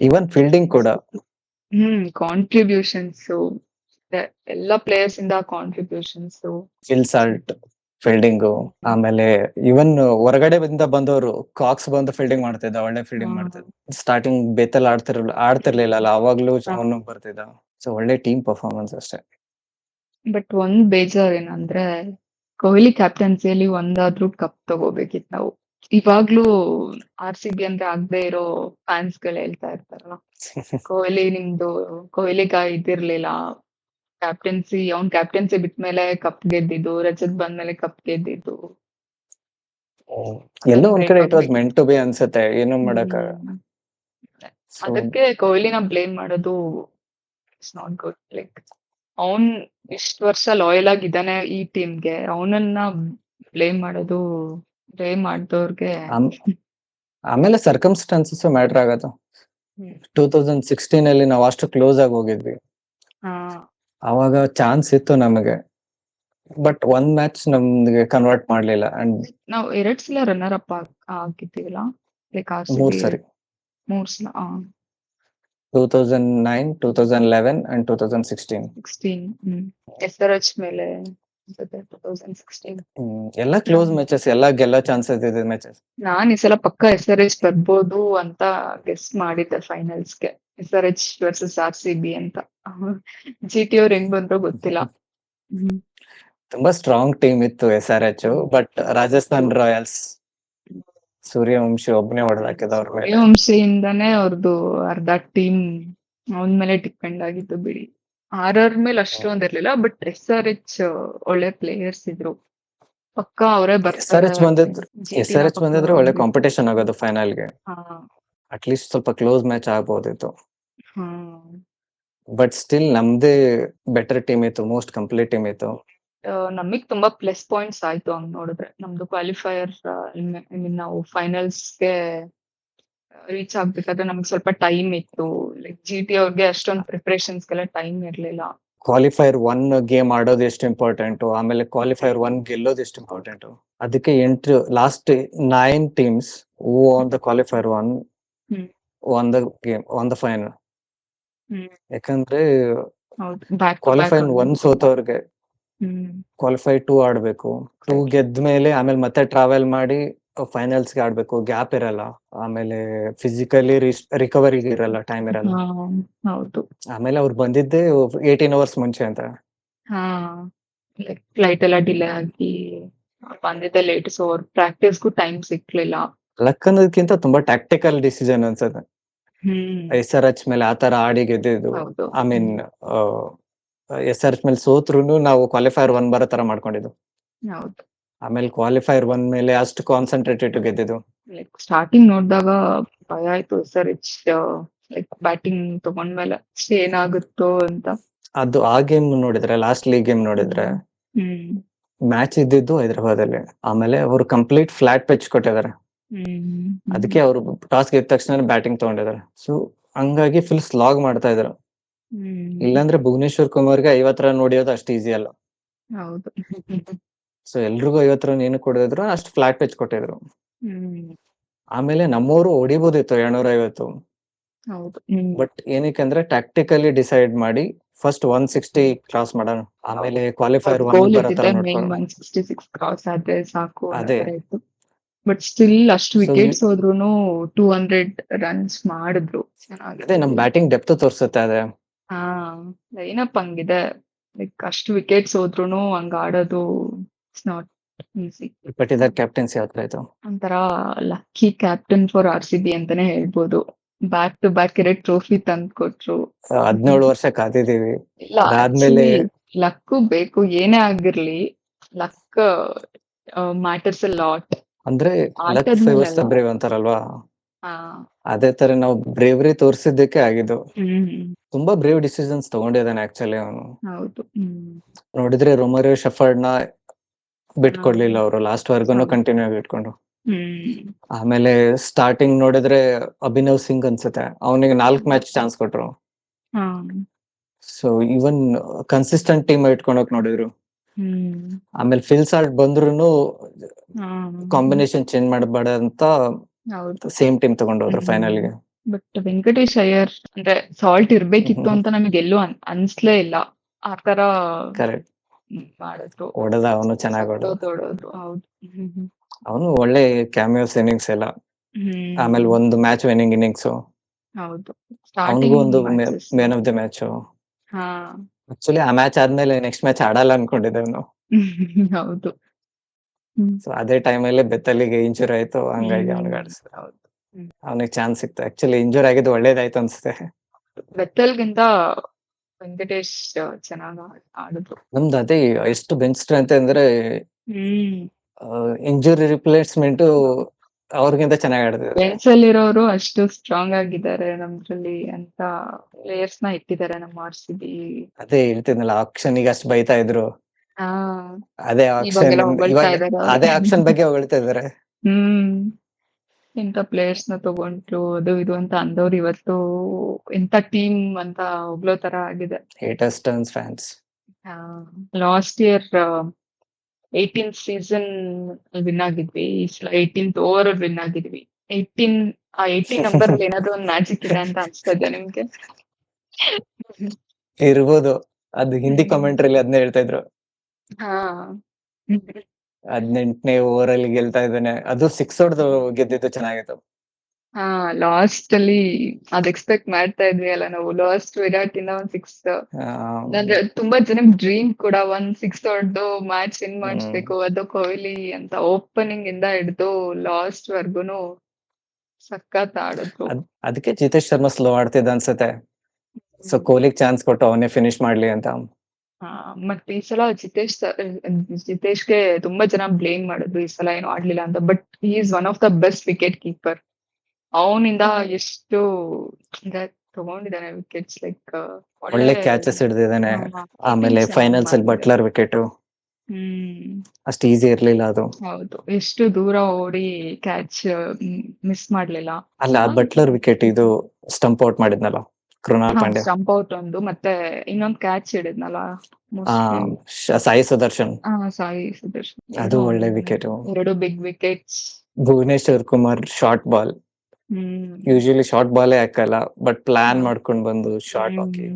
ಈವನ್ ಫೀಲ್ಡಿಂಗ್ ಕೂಡ ಕಾಂಟ್ರಿಬ್ಯೂಷನ್ಸ್ ಎಲ್ಲ ಪ್ಲೇಯರ್ಸ್ ಇಂದ ಕಾಂಟ್ರಿಬ್ಯೂಷನ್ಸ್. Phil Salt fielding. ಆಮೇಲೆ ಇವನ್ ಹೊರಗಡೆಯಿಂದ ಬಂದವರು ಕಾಕ್ಸ್ ಬಂದು ಫೀಲ್ಡಿಂಗ್ ಮಾಡ್ತಿದ್ದ, ಒಳ್ಳೆ ಫೀಲ್ಡಿಂಗ್ ಮಾಡ್ತಿದ್ದ. ಸ್ಟಾರ್ಟಿಂಗ್ ಬೇತಲ್ ಆಡ್ತಿರ್ಲಿಲ್ಲ ಅಲ್ಲ, ಅವಾಗ್ಲೂ ಅವನು ಬರ್ತಿದ್ದ. ಸೊ ಒಳ್ಳೆ ಟೀಮ್ ಪರ್ಫಾರ್ಮೆನ್ಸ್ ಅಷ್ಟೇ. ಬಟ್ ಒಂದ್ ಬೇಜಾರ್ ಏನಂದ್ರೆ ಕೊಹ್ಲಿ ಕ್ಯಾಪ್ಟನ್ಸಿಯಲ್ಲಿ ಒಂದಾದ್ರೂ ಕಪ್ ತಗೋಬೇಕಿತ್ತು ನಾವು. ಇವಾಗ್ಲೂ RCB ಅಂದ್ರೆ ಆಗದೆ ಇರೋ ಫ್ಯಾನ್ಸ್ ಗಳು ಹೇಳ್ತಾ ಇರ್ತಾರಲ್ಲ, ಕೊಹ್ಲಿಗ ಇದಿರ್ಲಿಲ್ಲ ಅವ್ನ್ ಕ್ಯಾಪ್ಟನ್ಸಿ ಬಿಟ್ಮೇಲೆ ಕಪ್ ಗೆದ್ದಿದ್ದು, ರಜತ್ ಬಂದ್ಮೇಲೆ ಕಪ್ ಗೆದ್ದಿದ್ದು. ಎಲ್ಲೋ ಒಂದ್ ಕಡೆ it was meant to be ಅನ್ಸುತ್ತೆ, ಏನು ಮಾಡಕ. ಅದಕ್ಕೆ ಕೊಹ್ಲಿನ ಬ್ಲೇಮ್ ಮಾಡೋದು ಇಟ್ಸ್ ನಾಟ್ ಗುಡ್. ಲೈಕ್ ಅವನ್ ಇಷ್ಟ ವರ್ಷ ಲಾಯಲ್ ಆಗಿದ್ದಾನೆ ಈ ಟೀಮ್ಗೆ, ಅವನನ್ನ ಬ್ಲೇಮ್ ಮಾಡ್ದವ್ರಿಗೆ. ಆಮೇಲೆ ಸರ್ಕಮ್ಸ್ಟಾನ್ಸಸ್ ಮ್ಯಾಟರ್ ಆಗತ್ತ. 2016 ಅಲ್ಲಿ ನಾವು ಅಷ್ಟು ಕ್ಲೋಸ್ ಆಗಿ ಹೋಗಿದ್ವಿ, ಅವಾಗ ಚಾನ್ಸ್ ಇತ್ತು ನಮಗೆ, ಬಟ್ ಒಂದ್ ಮ್ಯಾಚ್ ನಮ್ಗೆ ಕನ್ವರ್ಟ್ ಮಾಡ್ಲಿಲ್ಲ. ಅಂಡ್ ನಾವು 2 ಸಲ ರನ್ನರ್ ಅಪ್ ಆಗಿದ್ದೀವಲ್ಲ, ಲೈಕ್ ಮೂರ್ ಸರಿ 3 ಸಲ 2009, 2011 and 2016. SRH ಮೇಲೆ 2016 ಎಲ್ಲ ಕ್ಲೋಸ್ ಮ್ಯಾಚಸ್, ಎಲ್ಲ ಗೆಲ್ಲೋ ಚಾನ್ಸಸ್ ಇದೆ ಮ್ಯಾಚಸ್. ನಾನ್ ಈ ಸಲ ಪಕ್ಕ SRH ಬರ್ಬೋದು ಅಂತ ಗೆಸ್ ಮಾಡಿದ್ದೆ ಫೈನಲ್ಸ್ಗೆ, SRH ವರ್ಸಸ್ RCB ಅಂತ. GT ಅವ್ರು ಹೆಂಗ್ ಬಂದ್ರೋ ಗೊತ್ತಿಲ್ಲ. ತುಂಬಾ ಸ್ಟ್ರಾಂಗ್ ಟೀಮ್ ಇತ್ತು SRH, but Rajasthan Royals Suryavanshi ಒಬ್ನೇ ಹೊಡೆದಾಕಿದ ಅವ್ರ ಮೇಲೆ. ಸೂರ್ಯವಂಶಿಯಿಂದಾನೇ ಅವ್ರದ್ದು ಅರ್ಧ ಟೀಮ್ ಅವನ್ ಮೇಲೆ ಡಿಪೆಂಡ್ ಆಗಿತ್ತು ಬಿಡಿ. RR ಮೇಲೆ ಅಷ್ಟೊಂದ್ ಇರ್ಲಿಲ್ಲ, ಬಟ್ SRH ಒಳ್ಳೆ ಪ್ಲೇಯರ್ಸ್ ಇದ್ರು, ಪಕ್ಕ ಅವರೇ ಬರ್ತಾರೆ. SRH ಬಂದಿದ್ರೆ ಒಳ್ಳೆ ಕಾಂಪಿಟೇಷನ್ ಆಗೋದು ಫೈನಲ್ಗೆ. ಅಟ್ಲೀಸ್ಟ್ ಸ್ವಲ್ಪ ಕ್ಲೋಸ್ ಮ್ಯಾಚ್ ಆಗ್ಬೋದಿತ್ತು, ಬಟ್ ಸ್ಟಿಲ್ ನಮ್ದೇ ಬೆಟರ್ ಟೀಮ್ ಇತ್ತು, ಮೋಸ್ಟ್ ಕಂಪ್ಲೀಟ್ ಟೀಮ್ ಇತ್ತು. ನಮಗ್ ತುಂಬಾ ಪ್ಲಸ್ ಪಾಯಿಂಟ್ಸ್ ಆಯ್ತು ಹಂಗ್ ನೋಡಿದ್ರೆ. ನಮ್ದು ಕ್ವಾಲಿಫೈಯರ್ ನಾವು ಫೈನಲ್ಸ್ಗೆ ರೀಚ್ ಆಗ್ಬೇಕಾದ್ರೆ ನಮ್ಗೆ ಸ್ವಲ್ಪ ಟೈಮ್ ಇತ್ತು. ಲೈಕ್ GT ಅವ್ರಿಗೆ ಅಷ್ಟೊಂದು ಪ್ರಿಪರೇಷನ್ಸ್ಗೆಲ್ಲ ಟೈಮ್ ಇರ್ಲಿಲ್ಲ. ಕ್ವಾಲಿಫೈಯರ್ 1 ಗೇಮ್ ಆಡೋದು ಎಷ್ಟು ಇಂಪಾರ್ಟೆಂಟ್, ಆಮೇಲೆ ಕ್ವಾಲಿಫೈಯರ್ 1 ಗೆಲ್ಲೋದು ಎಷ್ಟು ಇಂಪಾರ್ಟೆಂಟ್. ಅದಕ್ಕೆ last 9 teams on the qualifier 1 on the game on the final. ಯಾಕಂದ್ರೆ ಕ್ವಾಲಿಫೈರ್ 1 ಸೋತವ್ರಿಗೆ ಕ್ವಾಲಿಫೈ 2 ಆಡ್ಬೇಕು, 2 ಗೆದ್ಮೇಲೆ ಆಮೇಲೆ ಮತ್ತೆ ಟ್ರಾವೆಲ್ ಮಾಡಿ ಫೈನಲ್ಸ್ಗೆ ಆಡ್ಬೇಕು, ಗ್ಯಾಪ್ ಇರಲ್ಲ. ಆಮೇಲೆ ಫಿಸಿಕಲಿ ರಿಕವರಿಗೆ ಇರಲ್ಲ, ಟೈಮ್ ಇರಲ್ಲ. ಆಮೇಲೆ ಅವ್ರು ಬಂದಿದ್ದೆ 18 ಅವರ್ಸ್ ಮುಂಚೆ ಅಂತ. ಫ್ಲೈಟ್ ಎಲ್ಲ ಡಿಲೇ ಆಗಿ ಬಂದಿದ್ದೆ ಲೇಟ್, ಸೊ ಅವ್ರ ಪ್ರಾಕ್ಟೀಸ್ಗೂ ಟೈಮ್ ಸಿಕ್ಲಿಲ್ಲ. ಲಕ್ ಅನ್ನೋದಕ್ಕಿಂತ ತುಂಬಾ ಟ್ಯಾಕ್ಟಿಕಲ್ ಡಿಸಿಷನ್ ಅನ್ಸುತ್ತೆ. SRH ಮೇಲೆ ಆತರ ಆಡಿ ಗೆದ್ದಿದ್ದು. ಐ ಮೀನ್ SRH ಮೇಲೆ ಸೋತ್ರುನು ನಾವು ಕ್ವಾಲಿಫೈರ್ 1 ಬರೋ ತರ ಮಾಡ್ಕೊಂಡಿದ್ದು. ಆಮೇಲೆ ಕ್ವಾಲಿಫೈರ್ 1 ಮೇಲೆ ಅಷ್ಟು ಕಾನ್ಸಂಟ್ರೇಟೆಡ್ ಗೆದ್ದಿದ್ದು. ಸ್ಟಾರ್ಟಿಂಗ್ ನೋಡಿದಾಗ ಭಯ ಆಯ್ತು, SRH ಲೈಕ್ ಬ್ಯಾಟಿಂಗ್ ತಗೊಂಡ್ಮೇಲೆ ಏನಾಗುತ್ತೋ ಅಂತ. ಅದು ಆ ಗೇಮ್ ನೋಡಿದ್ರೆ, ಲಾಸ್ಟ್ ಲೀಗ್ ಗೇಮ್ ನೋಡಿದ್ರೆ, ಮ್ಯಾಚ್ ಇದ್ದಿದ್ದು ಹೈದರಾಬಾದ್ ಅಲ್ಲಿ. ಆಮೇಲೆ ಅವರು ಕಂಪ್ಲೀಟ್ ಫ್ಲಾಟ್ ಪಿಚ್ ಕೊಟ್ಟಿದ್ದಾರೆ, ಅದಕ್ಕೆ ಅವರು ಟಾಸ್ ಗೆದ್ದ ತಕ್ಷಣ ಬ್ಯಾಟಿಂಗ್ ತಗೊಂಡಿದ್ದಾರೆ. ಸೊ ಹಂಗಾಗಿ ಫುಲ್ ಸ್ಲಾಗ್ ಮಾಡ್ತಾ ಇದ್ರು. ಇಲ್ಲಾಂದ್ರೆ ಭುವನೇಶ್ವರ್ ಕುಮಾರ್ಗೆ 50 ರನ್ ಹೊಡಿಯೋದು ಅಷ್ಟು ಈಸಿ ಅಲ್ಲ. ಸೊ ಎಲ್ರಿಗೂ 50 ರನ್ ಏನು ಕೊಡಿದ್ರು, ಅಷ್ಟು ಫ್ಲಾಟ್ ಪಿಚ್ ಕೊಟ್ಟಿದ್ರು. ಆಮೇಲೆ ನಮ್ಮವರು ಹೊಡಿಬೋದಿತ್ತು 250, ಬಟ್ ಏನಕ್ಕೆ ಅಂದ್ರೆ ಟ್ಯಾಕ್ಟಿಕಲಿ ಡಿಸೈಡ್ ಮಾಡಿ ಫಸ್ಟ್ 160 ಕ್ರಾಸ್ ಮಾಡೋಣ, ಆಮೇಲೆ ಕ್ವಾಲಿಫೈರ್ 1 ಬರೋ ತರ ನೋಡ್ಕೊಂಡು 166 ಕ್ರಾಸ್ ಆದ್ರೆ ಸಾಕು. ಬಟ್ ಸ್ಟಿಲ್ ಅಷ್ಟು ವಿಕೆಟ್ಸ್ ಹೋದ್ರುನು 200 ರನ್ಸ್ ಮಾಡಿದ್ರು. ಅದೇ ನಮ್ ಬ್ಯಾಟಿಂಗ್ ಡೆಪ್ತ್ ತೋರ್ಸುತ್ತೆ. ಅದೇ ಲೈನಪ್ ಹಂಗಿದೆ, ಲೈಕ್ ಅಷ್ಟು ವಿಕೆಟ್ಸ್ ಹೋದ್ರುನು ಹಂಗ ಆಡೋದು ಇಟ್ಸ್ ನಾಟ್ ಈಸಿ. ಬಟ್ ಇದರ ಕ್ಯಾಪ್ಟನ್ಸಿ ಯಾವ ತರ ಆಯ್ತು, ಒಂಥರ ಲಕ್ಕಿ ಕ್ಯಾಪ್ಟನ್ ಫಾರ್ RCB ಅಂತಾನೆ ಹೇಳ್ಬೋದು. ಬ್ಯಾಕ್ ಟು ಬ್ಯಾಕ್ 2 ಟ್ರೋಫಿ ತಂದು ಕೊಟ್ರು. 17 ವರ್ಷ ಕಾದಿದೀವಿ. ಅದಾದ್ಮೇಲೆ ಲಕ್ಕು ಬೇಕು, ಏನೇ ಆಗಿರ್ಲಿ ಲಕ್ ಮ್ಯಾಟರ್ಸ್ ಅ ಲಾಟ್. ಅಂದ್ರೆ ಲಕ್ ಫೇವರ್ಸ್ ದ ಬ್ರೇವ್ ಅಂತಾರಲ್ವಾ, ಅದೇ ತರ ನಾವು ಬ್ರೇವರಿ ತೋರ್ಸಿದ್ದಕ್ಕೆ ಆಗಿದ್ದು. ತುಂಬಾ ಬ್ರೇವ್ ಡಿಸಿಷನ್ಸ್ ತಗೊಂಡಿದ್ದಾನೆ ಆಕ್ಚುಲಿ ಅವನು. ನೋಡಿದ್ರೆ ರೊಮಾರಿಯೋ ಶೆಫರ್ಡ್ ನ ಬಿಟ್ಕೊಡ್ಲಿಲ್ಲ ಅವರು, ಲಾಸ್ಟ್ ವರ್ಗೂನು ಕಂಟಿನ್ಯೂ ಆಗಿ ಇಟ್ಕೊಂಡು. ಆಮೇಲೆ ಸ್ಟಾರ್ಟಿಂಗ್ ನೋಡಿದ್ರೆ ಅಭಿನವ್ ಸಿಂಗ್ ಅನ್ಸುತ್ತೆ, ಅವನಿಗೆ 4 ಮ್ಯಾಚ್ ಚಾನ್ಸ್ ಕೊಟ್ರು. ಸೊ ಇವನ್ ಕನ್ಸಿಸ್ಟೆಂಟ್ ಟೀಮ್ ಇಟ್ಕೊಂಡೋಗ್ ನೋಡಿದ್ರು. ಆಮೇಲೆ ಫಿಲ್ ಸಾಲ್ಟ್ ಬಂದ್ರು ಕಾಂಬಿನೇಷನ್ ಚೇಂಜ್ ಮಾಡಬೇಡ ಅಂತ ಸೇಮ್ ಟೀಮ್ ತಗೊಂಡೋದ್ರು ಫೈನಲ್ಗೆ. ಬಟ್ ವೆಂಕಟೇಶ್ ಅಯ್ಯರ್ ಅಂದ್ರೆ ಸಾಲ್ಟ್ ಇರ್ಬೇಕಿತ್ತು ಅಂತ ನಮಗೆ ಎಲ್ಲೂ ಅನ್ಸ್ಲೇ ಇಲ್ಲ. ಆತರ ಮಾಡಿದ್ರು. ಹೊಡೆದ ಅವನು ಚೆನ್ನಾಗ್ ಹೊಡೆದ. ಹೊಡೋದ್ರು. ಹೌದು. ಅವನು ಒಳ್ಳೆ ಕ್ಯಾಮಿಯೋಸ್ ಇನ್ನಿಂಗ್ಸ್ ಎಲ್ಲ. ಆಮೇಲೆ ಒಂದು ಮ್ಯಾಚ್ ವಿನ್ನಿಂಗ್ ಇನ್ನಿಂಗ್ಸ್. ಹೌದು. ಅವನಿಗೂ ಒಂದು matches. Man of the match. ಹಾ. ಆಕ್ಚುಲಿ ಆ ಮ್ಯಾಚ್ ಆದ್ಮೇಲೆ ನೆಕ್ಸ್ಟ್ ಮ್ಯಾಚ್ ಆಡಲ್ಲ ಅನ್ಕೊಂಡಿದ್ದೇವೆ ನಾವು. ಹೌದು. ಸೊ ಅದೇ ಟೈಮಲ್ಲಿ ಬೆತ್ತಲಿಗೆ ಇಂಜುರಿ ಆಯ್ತು, ಹಂಗಾಗಿ ಅವ್ನಿಗೆ ಆಡಿಸಿದ್ರು. ಹೌದು. ಅವನಿಗೆ ಚಾನ್ಸ್ ಸಿಕ್ತು. ಆಕ್ಚುಲಿ ಇಂಜುರಿ ಆಗಿದ್ದು ಒಳ್ಳೇದಾಯ್ತು ಅನ್ಸುತ್ತೆ. ಬೆತ್ತಲ್ಗಿಂತ ವೆಂಕಟೇಶ್ ಚೆನ್ನಾಗ್ ಆಡಿದ್ರು. ನಮ್ದು ಅದೇ ಎಷ್ಟು ಬೆಂಚ್ ಸ್ಟ್ರೆಂತ್ ಅಂದ್ರೆ ಇಂಜುರಿ ರಿಪ್ಲೇಸ್ಮೆಂಟ್ ಅವ್ರಿಗಿಂತ ಚೆನ್ನಾಗಿ ಆಡ್ತಿದ್ದಾರೆ. ಬೆಂಚ್ ಅಲ್ಲಿರೋರು ಅಷ್ಟು ಸ್ಟ್ರಾಂಗ್ ಆಗಿದ್ದಾರೆ ನಮ್ದ್ರಲ್ಲಿ ಅಂತ ಪ್ಲೇಯರ್ಸ್ ನ ಇಟ್ಟಿದ್ದಾರೆ ನಮ್ಮ RCB. ಅದೇ ಹೇಳ್ತಿದ್ನಲ್ಲ, ಆಕ್ಷನ್ ಗೆ ಅಷ್ಟು ಬೈತಾ ಇದ್ರು. ಹಾ. ಅದೇ ಆಕ್ಷನ್ ಹೊಗಳ್ತಾ ಇದ್ದಾರೆ ಅವ್ರು. ಅದೇ ಆಕ್ಷನ್ ಬಗ್ಗೆ ಹೊಗಳ್ತಾ ಇದಾರೆ. ಇಂಥ ಪ್ಲೇಯರ್ಸ್ ನ ತಗೊಂಡ್ರು ಅದು ಇದು ಅಂತ ಅಂದವ್ರು ಇವತ್ತು ಇಂಥ ಟೀಮ್ ಅಂತ ಹೋಗ್ಲೋ ತರ ಆಗಿದೆ. Haters turns fans. Last year 18th season win ಆಗಿದ್ವಿ. ಈ ಸಲ 18th ಓವರ್ ವಿನ್ ಆಗಿದ್ವಿ. 18 ನಂಬರ್ ಅಲ್ಲಿ ಏನಾದ್ರು ಒಂದು ಮ್ಯಾಜಿಕ್ ಇದೆ ಅಂತ ಅನ್ಸ್ತಾ ಇದೆ ನಿಮ್ಗೆ? ಇರ್ಬೋದು. ಅದು ಹಿಂದಿ ಕಾಮೆಂಟ್ರಿಲಿ ಅದನ್ನ ಹೇಳ್ತಾ ಇದ್ರು. ಹಾ. 18ನೇ ಓವರ್ ಅಲ್ಲಿ ಗೆಲ್ತಾ ಇದ್ದಾನೆ. ಅದು 6 ಹೊಡೆದು ಗೆದ್ದಿದ್ದು ಚೆನ್ನಾಗಿತ್ತು. ಹಾ, ಲಾಸ್ಟ್ ಅಲ್ಲಿ ಅದ್ ಎಕ್ಸ್ಪೆಕ್ಟ್ ಮಾಡ್ತಾ ಇದ್ವಿ ಅಲ್ಲ ನಾವು. ಲಾಸ್ಟ್ ವಿರಾಟ್ ಇಂದ ಒಂದ್ 6 ಅಂದ್ರೆ ತುಂಬಾ ಜನಕ್ ಡ್ರೀಮ್ ಕೂಡ, 6 ಹೊಡೆದು ಮ್ಯಾಚ್ ವಿನ್ ಮಾಡಿಸ್ಬೇಕು, ಅದು ಕೊಹ್ಲಿ ಅಂತ. ಓಪನಿಂಗ್ ಇಂದ ಹಿಡ್ದು ಲಾಸ್ಟ್ ವರ್ಗುನು ಸಖತ್ ಆಡಿದ್ರು. ಅದಕ್ಕೆ ಜಿತೇಶ್ ಶರ್ಮಾ ಸ್ಲೋ ಆಡ್ತಿದ್ದ ಅನ್ಸುತ್ತೆ. ಸೊ ಕೊಹ್ಲಿಗ್ ಚಾನ್ಸ್ ಕೊಟ್ಟು ಅವನೇ ಫಿನಿಶ್ ಮಾಡ್ಲಿ ಅಂತ. ಮತ್ತೆ ಈ ಸಲ ಜಿತೇಶ್ಗೆ ತುಂಬಾ ಜನ ಬ್ಲೇಮ್ ಮಾಡಿದ್ರು ಈ ಸಲ ಏನು ಆಡ್ಲಿಲ್ಲ ಅಂತ. But he is one of the best wicket keeper. ಅವನಿಂದ ಎಷ್ಟು ತಗೊಂಡಿದ್ದಾನೆ ವಿಕೆಟ್ಸ್, ಲೈಕ್ ಒಳ್ಳೆ ಕ್ಯಾಚಸ್ ಹಿಡಿದಿದ್ದಾನೆ. ಆಮೇಲೆ ಫೈನಲ್ಸ್ ಅಲ್ಲಿ ಬಟ್ಲರ್ ವಿಕೆಟ್ ಅಷ್ಟು ಈಸಿ ಇರ್ಲಿಲ್ಲ ಅದು. ಹೌದು, ಎಷ್ಟು ದೂರ ಓಡಿ ಕ್ಯಾಚ್ ಮಿಸ್ ಮಾಡ್ಲಿಲ್ಲ. ಅಲ್ಲ, ಬಟ್ಲರ್ ವಿಕೆಟ್ ಇದು ಸ್ಟಂಪ್ ಔಟ್ ಮಾಡಿದ್ನಲ್ಲ ಕೃಣಾಲ್ ಪಾಂಡ್ಯ. ಸ್ಟಂಪ್ ಔಟ್ ಒಂದು, ಮತ್ತೆ ಇನ್ನೊಂದು ಕ್ಯಾಚ್ ಹಿಡಿದ್ನಲ್ಲ ಸಾಯಿ ಸುದರ್ಶನ್. ಅದು ಒಳ್ಳೆ wicket. 2 big wickets. Bhuvneshwar Kumar short ball. Usually short ಬಾಲೇ ಹಾಕಲ್ಲ, ಬಟ್ ಪ್ಲಾನ್ ಮಾಡ್ಕೊಂಡ್ ಬಂದು ಶಾರ್ಟ್ ಹಾಕಿ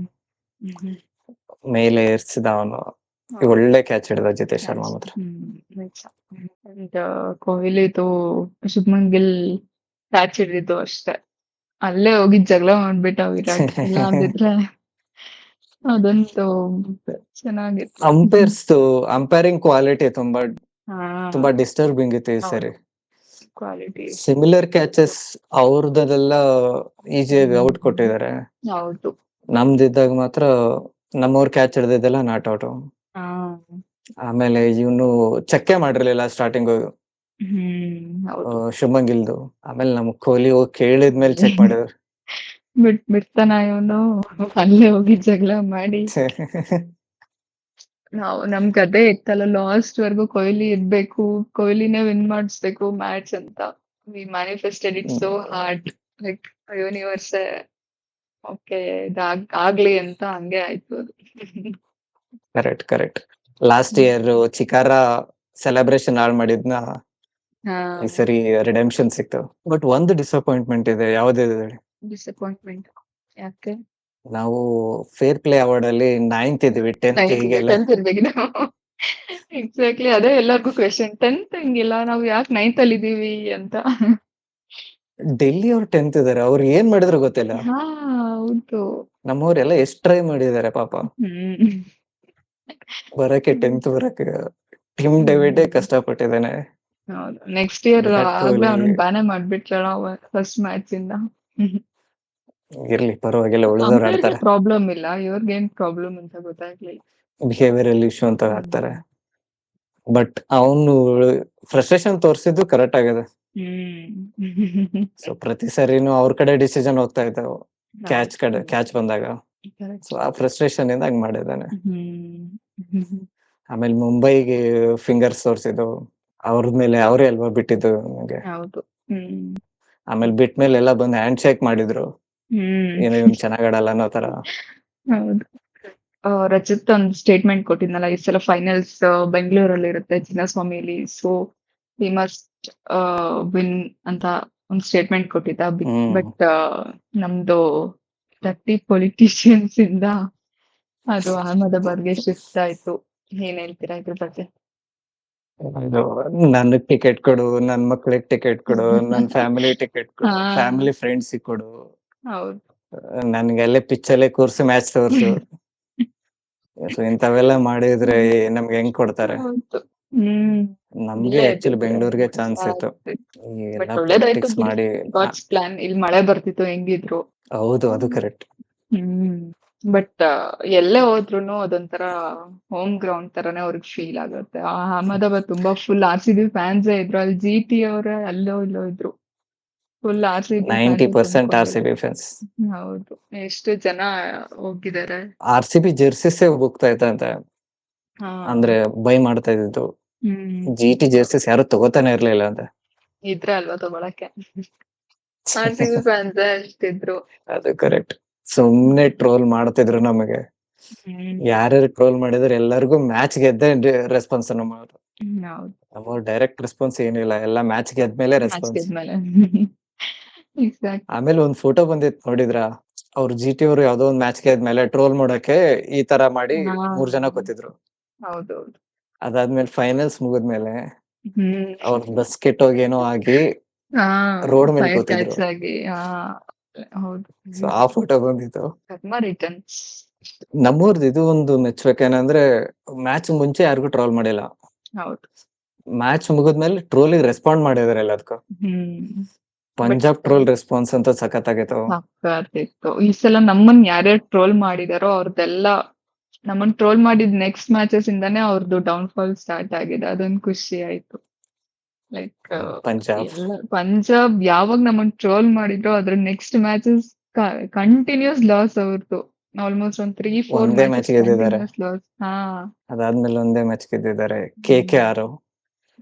ಮೇಲೆ ಏರ್ಸಿದ ಅವನು. ಒಳ್ಳೆ ಕ್ಯಾಚ್ ಹಿಡಿದ ಜಿತೇಶ್ ಶರ್ಮಾ ಮಾತ್ರ. ಕೊಹ್ಲಿದು ಶುಭ್ಮನ್ ಗಿಲ್ ಕ್ಯಾಚ್ ಹಿಡಿದಿದ್ದು ಅಷ್ಟೇ, ಅಲ್ಲೇ ಹೋಗಿ ಜಗಳ ಮಾಡ್ಬಿಟ್ಟ ವಿರಾಟ್. ಇಲ್ಲ ಅಂದಿದ್ರೆ ಅದಂತೂ ಚೆನ್ನಾಗಿತ್ತು. ಅಂಪೈರಿಂಗ್ ಕ್ವಾಲಿಟಿ ತುಂಬಾ ಡಿಸ್ಟರ್ಬಿಂಗ್ ಇತ್ತು ಈ ಸರಿ. ಕ್ವಾಲಿಟಿ ಸಿಮಿಲರ್ ಕ್ಯಾಚಸ್ ಅವ್ರದೆಲ್ಲ ಈಸಿಯಾಗಿ ಔಟ್ ಕೊಟ್ಟಿದ್ದಾರೆ. ಹೌದು. ನಮ್ದಿದ್ದಾಗ ಮಾತ್ರ ನಮ್ಮವ್ರ ಕ್ಯಾಚ್ ಹಿಡ್ದಿದ್ದೆಲ್ಲ ನಾಟ್ ಔಟ್. ಆಮೇಲೆ ಇವನು ಚೆಕ್ಕೆ ಮಾಡಿರ್ಲಿಲ್ಲ ಸ್ಟಾರ್ಟಿಂಗ್ ಶುಭ್ಮನ್ ಗಿಲ್ದು. ಆಮೇಲೆ ನಮ್ ಕೊಹ್ಲಿ ಹೋಗಿ ಕೇಳಿದ್ಮೇಲೆ ಚೆಕ್ ಮಾಡಿದ್ರು. ಬಿಡ್ತಾನ ಇವನು, ಅಲ್ಲೇ ಹೋಗಿ ಜಗಳ ಮಾಡಿ. ನಮ್ಗೆ ಅದೇ ಇತ್ತಲ್ಲ, ಲಾಸ್ಟ್ ವರ್ಗು ಕೊಹ್ಲಿ ಇರ್ಬೇಕು, ಕೊಹ್ಲಿನೇ ವಿನ್ ಮಾಡಿಸ್ಬೇಕು ಮ್ಯಾಚ್ ಅಂತ. We manifested it so hard, like universe okay ಆಗ್ಲಿ ಅಂತ. ಹಂಗೆ ಆಯ್ತು ಅದು. ಕರೆಕ್ಟ್. ಲಾಸ್ಟ್ ಇಯರ್ ಚಿಕಾರ ಸೆಲೆಬ್ರೇಷನ್ ಹಾಳು ಮಾಡಿದ್ನ ಈ ಸರಿ ರಿಡೆಂಪ್ಷನ್ ಸಿಕ್ತು. ಬಟ್ ಒಂದು ಡಿಸಪಾಯಿಂಟ್ಮೆಂಟ್ ಇದೆ. ಯಾವ್ದಿದೆ ಡಿಸಪಾಯಿಂಟ್ಮೆಂಟ್? ಯಾಕೆ? ನಾವು ಫೇರ್ ಪ್ಲೇ ಅವಾರ್ಡ್ ಅಲ್ಲಿ 9th ಇದ್ವಿ. 10th ಇರ್ಬೇಕಿದೆ. ಎಕ್ಸಾಕ್ಟ್ಲಿ, ಅದೇ ಎಲ್ಲರಿಗೂ ಕ್ವೆಶನ್. 10th ಹಿಂಗಿಲ್ಲ, ನಾವು ಯಾಕೆ 9th ಅಲ್ಲಿ ಇದೀವಿ ಅಂತ. ಡೆಲ್ಲಿ ಅವ್ರು 10th ಇದಾರೆ, ಅವ್ರು ಏನ್ ಮಾಡಿದ್ರು ಗೊತ್ತಿಲ್ಲ. ಹೌದು, ನಮ್ಮವ್ರೆಲ್ಲ ಎಷ್ಟ್ ಟ್ರೈ ಮಾಡಿದಾರೆ ಪಾಪ ಬರಕ್ಕೆ. 10th ಬರಕ್ಕೆ ಟಿಮ್ ಡೇವಿಡ್ ಕಷ್ಟಪಟ್ಟಿದ್ದಾನೆ. ಹೌದು, ನೆಕ್ಸ್ಟ್ ಇಯರ್ ಆಗ್ಲೇ ಅವ್ನು ಬ್ಯಾನೇ ಮಾಡ್ಬಿಟ್ರಲ್ಲ ಫಸ್ಟ್ ಮ್ಯಾಚ್ ಇಂದ. ಇರ್ಲಿ, ಪರವಾಗಿಲ್ಲ, ಉಳಿದವ್ರು ಆಡ್ತಾರೆ. ಪ್ರಾಬ್ಲಮ್ ಇಲ್ಲ, ಇವ್ರಿಗೇನ್ ಪ್ರಾಬ್ಲಮ್ ಅಂತ ಗೊತ್ತಾಗ್ಲಿಲ್ಲ. ಬಿಹೇವಿಯರಲ್ ಇಶ್ಯೂ ಅಂತ ಆಡ್ತಾರೆ. ಬಟ್ ಅವನು ಫ್ರಸ್ಟ್ರೇಷನ್ ತೋರಿಸಿದ್ದು ಕರೆಕ್ಟ್ ಆಗಿದೆ. ಸೊ ಪ್ರತಿ ಸರಿನೂ ಅವ್ರ ಕಡೆ ಡಿಸಿಷನ್ ಹೋಗ್ತಾ ಇದ್ದಾವೆ ಕ್ಯಾಚ್ ಬಂದಾಗ. ಸೊ ಆ ಫ್ರಸ್ಟ್ರೇಷನ್ ಇಂದ ಹಂಗ್ ಮಾಡಿದ್ದಾನೆ. ಆಮೇಲೆ ಮುಂಬೈಗೆ ಫಿಂಗರ್ಸ್ ತೋರ್ಸಿದ್ದು ಅವ್ರ ಮೇಲೆ, ಅವರೇ ಅಲ್ವಾ ಬಿಟ್ಟಿದ್ದು ನನಗೆ. ಆಮೇಲೆ ಬಿಟ್ಮೇಲೆ ಎಲ್ಲ ಬಂದು ಹ್ಯಾಂಡ್ ಶೇಕ್ ಮಾಡಿದ್ರು, ಏನೋ ಇವ್ನು ಚೆನ್ನಾಗ್ ಆಡಲ್ಲ ಅನ್ನೋ ತರ. ಹೌದು. ರಜತ್ ಒಂದು ಸ್ಟೇಟ್ಮೆಂಟ್ ಕೊಟ್ಟಿದ್ನಲ್ಲ, ಈ ಸಲ ಫೈನಲ್ಸ್ ಬೆಂಗಳೂರಲ್ಲಿ ಇರುತ್ತೆ ಚಿನ್ನಸ್ವಾಮಿಲಿ, ಸೊ ವಿ ಮಸ್ಟ್ ವಿನ್ ಅಂತ ಒಂದು ಸ್ಟೇಟ್ಮೆಂಟ್ ಕೊಟ್ಟಿದ್ದ. ಬಟ್ ನಮ್ದು 30 ಪೊಲಿಟಿಷಿಯನ್ಸ್ ಇಂದ ಅದು ಅಹಮದಾಬಾದ್ಗೆ ಶಿಫ್ಟ್ ಆಯ್ತು. ಏನ್ ಹೇಳ್ತೀರಾ ಇದ್ರ ಬಗ್ಗೆ? ಇದು ನನಗ್ ಟಿಕೆಟ್ ಕೊಡು, ನನ್ ಮಕ್ಳಿಗ್ ಟಿಕೆಟ್ ಕೊಡು, ನನ್ ಫ್ಯಾಮಿಲಿ ಟಿಕೆಟ್ ಹಾ ಕೊಡು, ಫ್ಯಾಮಿಲಿ ಫ್ರೆಂಡ್ಸಿಗ್ ಕೊಡು, ಹೌದು. ನನ್ಗೆ ಅಲ್ಲೇ ಪಿಚ್ಚಲ್ಲೇ ಕೂರ್ಸಿ ಮ್ಯಾಚ್ ತೋರ್ಸು. So ಇಂಥವೆಲ್ಲ ಮಾಡಿದ್ರೆ ನಮ್ಗೆ ಹೆಂಗ್ ಕೊಡ್ತಾರೆ? ಹೌದು. ಹ್ಮ್ ನಮ್ಗೆ ಇಲ್ಲೇ ಆಕ್ಚುಲಿ ಇದ್ದಿದ್ರೆ ಬೆಂಗಳೂರಿಗೆ ಕಷ್ಟ ಚಾನ್ಸ್ ಇತ್ತು. ಆಗ್ತಿತ್ತು. ಈ ಬಟ್ ಎಲ್ಲಾ ಒಳ್ಳೇದಾಯ್ತು ಪೊಲಿಟಿಕ್ಸ್ ಬಿಡಿ. ಮಾಡಿ ಗಾಡ್ಸ್ ಪ್ಲಾನ್. ಇಲ್ಲಿ ಮಳೆ ಬರ್ತಿತ್ತು ಹೆಂಗಿದ್ರು. ಹೌದು, ಅದು ಕರೆಕ್ಟ್. ಹ್ಮ್ ಬಟ್ ಎಲ್ಲೇ ಹೋದ್ರುನು ಅದೊಂಥರ ಹೋಮ್ ಗ್ರೌಂಡ್ ತರಾನೇ ಅವ್ರಿಗೆ ಫೀಲ್ ಆಗುತ್ತೆ. ಅಹಮದಾಬಾದ್ ತುಂಬಾ ಫುಲ್ RCB ಫ್ಯಾನ್ಸ್ ಇದ್ರು. ಅಲ್ಲಿ GT ಅವ್ರ ಅಲ್ಲೋ ಇಲ್ಲೋ ಇದ್ರು. Full RCB fans 90% ತುಂಬಿಕೊಂಡಿದ್ರು. RCB fans. ಹೌದು. ಎಷ್ಟು ಜನ ಹೋಗಿದ್ದಾರೆ. RCB ಜೆರ್ಸಿಸ್ ಹೋಗ್ತಾ ಇತ್ತಂತೆ, ಹಾ ಅಂದ್ರೆ ಬೈ ಮಾಡ್ತಾ ಇದ್ದಿದ್ದು. ಹ್ಮ್ GT ಜೆರ್ಸಿಸ್ ಯಾರು ತಗೋತಾನೆ ಇರ್ಲಿಲ್ಲ ಅಂತ. ಇದ್ರೆ ಅಲ್ವಾ ತಗೊಳಕ್ಕೆ. RCB ಫ್ಯಾನ್ಸ್ ಅಷ್ಟಿದ್ರು. ಅದು ಕರೆಕ್ಟ್. ಸುಮ್ನೆ ಟ್ರೋಲ್ ಮಾಡ್ತಿದ್ರು ನಮಗೆ. ಹ್ಮ್ ಯಾರ್ಯಾರು ಟ್ರೋಲ್ ಮಾಡಿದ್ರೆ ಎಲ್ಲರಿಗೂ ಮ್ಯಾಚ್ ಗೆದ್ದೆ ರೆಸ್ಪಾನ್ಸ್ ನಮ್ಮವ್ರು. ಹೌದು. ನಮ್ಮವ್ರು ಡೈರೆಕ್ಟ್ ರೆಸ್ಪಾನ್ಸ್ ಏನಿಲ್ಲ, ಎಲ್ಲ ಮ್ಯಾಚ್ ಗೆದ್ಮೇಲೆ ಮ್ಯಾಚ್ ರೆಸ್ಪಾನ್ಸ್. ಗೆದ್ಮೇಲೆ. ಎಕ್ಸಾಕ್ಟ್. ಆಮೇಲೆ ಒಂದ್ ಫೋಟೋ ಬಂದಿತ್ತು ನೋಡಿದ್ರ, ಅವ್ರು GT ಅವರು ಯಾವ್ದೋ ಒಂದ್ ಮ್ಯಾಚ್ ಗೆದ್ಮೇಲೆ ಟ್ರೋಲ್ ಮಾಡಕ್ಕೆ ಈ ತರ ಮಾಡಿ ಹಾ 3 ಜನ ಕೂತಿದ್ರು. ಹೌದೌದು. ಅದಾದ್ಮೇಲೆ ಫೈನಲ್ಸ್ ಮುಗಿದ್ಮೇಲೆ ಹ್ಮ್ ಅವ್ರ ಬಸ್ ಕೆಟ್ಟೋಗಿ ಏನೋ ಆಗಿ ಹಾ ರೋಡ್ ಮೇಲೆ ಫೈರ್ ಕೂತಿದ್ರು. ಕ್ಯಾಚ್ ಆಗಿ ಹೌದು. ಸೊ ಆ ಫೋಟೋ ಬಂದಿತ್ತು. ಕರ್ಮ ರಿಟರ್ನ್ಸ್. ನಮ್ಮೂರ್ದು ಇದು ಒಂದು ಮೆಚ್ಬೇಕೇನಂದ್ರೆ, ಮ್ಯಾಚ್ ಮುಂಚೆ ಯಾರಿಗೂ ಟ್ರೋಲ್ ಮಾಡಿಲ್ಲ. ಹೌದು. ಮ್ಯಾಚ್ ಮುಗಿದ್ಮೇಲೆ ಟ್ರೋಲಿಗೆ ರೆಸ್ಪಾಂಡ್ ಮಾಡಿದಾರೆ ಎಲ್ಲದಕ್ಕೂ. ಬಟ್ ಪಂಜಾಬ್ ಟ್ರೋಲ್ ರೆಸ್ಪಾನ್ಸ್ ಅಂತ ಸಖತ್ತಾಗಿತ್ತು. ಸಾಕಾಗ್ತಿತ್ತು. ಈ ಸಲ ನಮ್ಮನ್ ಯಾರ್ಯಾರು ಟ್ರೋಲ್ ಮಾಡಿದಾರೋ ಅವ್ರದ್ದೆಲ್ಲ ನಮ್ಮನ್ ಟ್ರೋಲ್ ಮಾಡಿದ್ ನೆಕ್ಸ್ಟ್ ಮ್ಯಾಚಸ್ ಇಂದಾನೇ ಅವ್ರದ್ದು ಡೌನ್ ಫಾಲ್ ಸ್ಟಾರ್ಟ್ ಆಗಿದೆ. ಅದೊಂದು ಖುಷಿ ಆಯ್ತು. ಲೈಕ್ ಪಂಜಾಬ್ ಪಂಜಾಬ್ ಯಾವಾಗ ನಮ್ಮನ್ ಟ್ರೋಲ್ ಮಾಡಿದ್ರೋ ಅದ್ರ ನೆಕ್ಸ್ಟ್ ಮ್ಯಾಚಸ್ ಕಂಟಿನ್ಯೂಸ್ ಲಾಸ್ ಅವ್ರದ್ದು. ಆಲ್ಮೋಸ್ಟ್ ಒಂದ್ 3-4 ಒಂದೇ ಮ್ಯಾಚ್ ಮ್ಯಾಚಸ್ ಗೆದ್ದಿದ್ದಾರೆ. Continuous loss. ಅದಾದ್ಮೇಲೆ ಒಂದೇ ಮ್ಯಾಚ್ ಗೆದ್ದಿದ್ದಾರೆ. KKR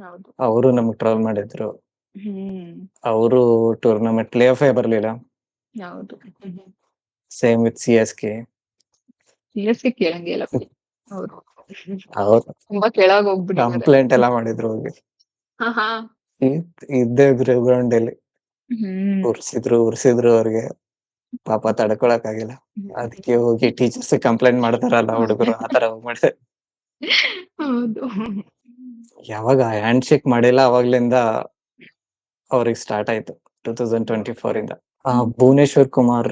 ಹೌದು. ಅವರು ನಮ್ಗ್ ಟ್ರೋಲ್ ಮಾಡಿದ್ರು. ಹ್ಮ್ ಅವರು ಟೂರ್ನಮೆಂಟ್ ಪ್ಲೇ ಆಫ್ ಬರ್ಲಿಲ್ಲ. ಹೌದು. Same with CSK. CSK ಕೇಳಂಗೆ ಇಲ್ಲ ಬಿಡಿ. ಹೌದು. ಅವ್ರು ತುಂಬಾ ಕೆಳಗ್ ಹೋಗ್ಬಿಟ್ಟಿದ್ದಾರೆ. ಕಂಪ್ಲೇಂಟ್ ಎಲ್ಲ ಮಾಡಿದ್ರು ಹೋಗಿ. ಹಾ ಇದ್ದೇ ಗ್ರೌಂಡ್ ಅಲ್ಲಿ ಹ್ಮ್ ಉರ್ಸಿದ್ರು ಅವ್ರಿಗೆ. ಪಾಪ ತಡ್ಕೊಳಕ್ ಆಗಿಲ್ಲ. ಅದಕ್ಕೆ ಹೋಗಿ ಟೀಚರ್ಸ್ ಕಂಪ್ಲೇಂಟ್ ಮಾಡ್ತಾರಲ್ಲ ಹುಡುಗರು, ಆತರ ಹೋಗಿ ಮಾಡಿದೆ. ಹೌದು. ಯಾವಾಗ ಹ್ಯಾಂಡ್ ಶೇಕ್ ಮಾಡಿಲ್ಲ ಅವಾಗ್ಲಿಂದ ಅವ್ರಿಗೆ ಸ್ಟಾರ್ಟ್ ಆಯ್ತು 2024 ಇಂದ. ಭುವನೇಶ್ವರ್ ಕುಮಾರ್,